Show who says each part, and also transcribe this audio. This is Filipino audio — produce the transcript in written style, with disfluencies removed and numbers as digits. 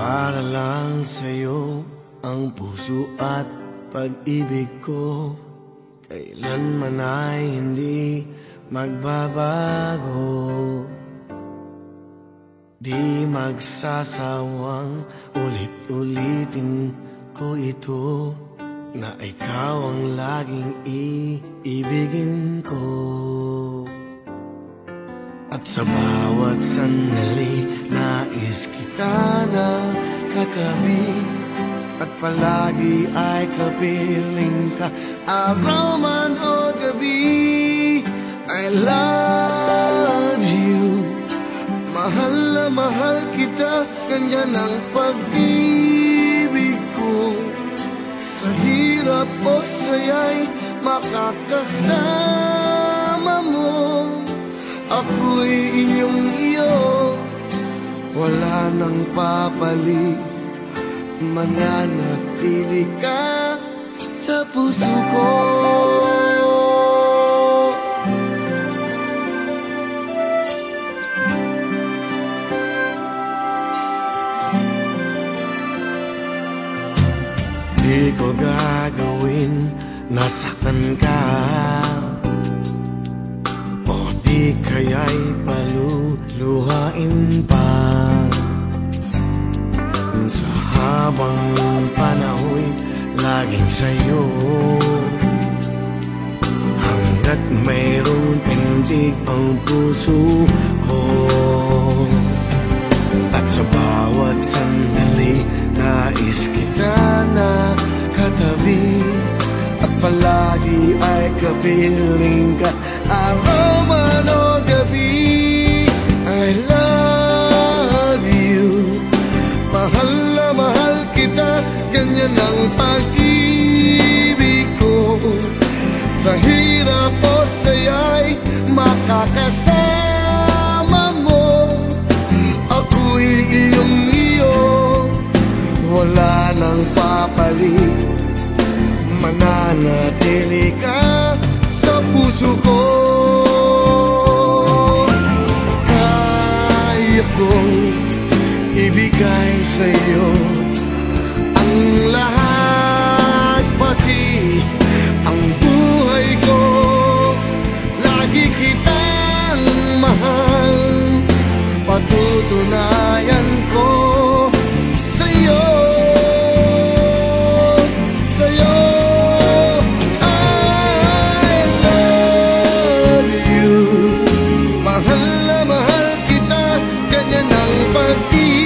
Speaker 1: Para lang sa'yo ang puso at pag-ibig ko, kailanman ay hindi magbabago. Di magsasawang ulit-ulitin ko ito, na ikaw ang laging iibigin ko. At sa bawat sandali, nais kita na katabi, at palagi ay kapiling ka, araw man o gabi. I love you, mahal na mahal kita, ganyan ang pag-ibig ko. Sa hirap o saya'y makakasama mo, ako'y iyong iyo, wala nang papalit, mananatili ka sa puso ko. Di ko gagawin nasaktan ka, o di kaya'y paluluhain pa. Sa habang panahon laging sa'yo, hanggat mayroong pintig ang puso ko. At sa bawat sandali, nais kita na katabi, at palagi ay kapiling ka, araw man o gabi. I love you, mahal na mahal kita, ganyan ang pag-ibig ko. Sa hirap o saya'y makakasama mo, ako'y iyong iyo, wala nang papalit, mananatili ka sa puso ko. Kaya kong ibigay sa'yo ang lahat, pati ang buhay ko. Lagi kitang mahal, patutunayan ko sa'yo. Mahal na mahal kita, ganyan ang pag-ibig.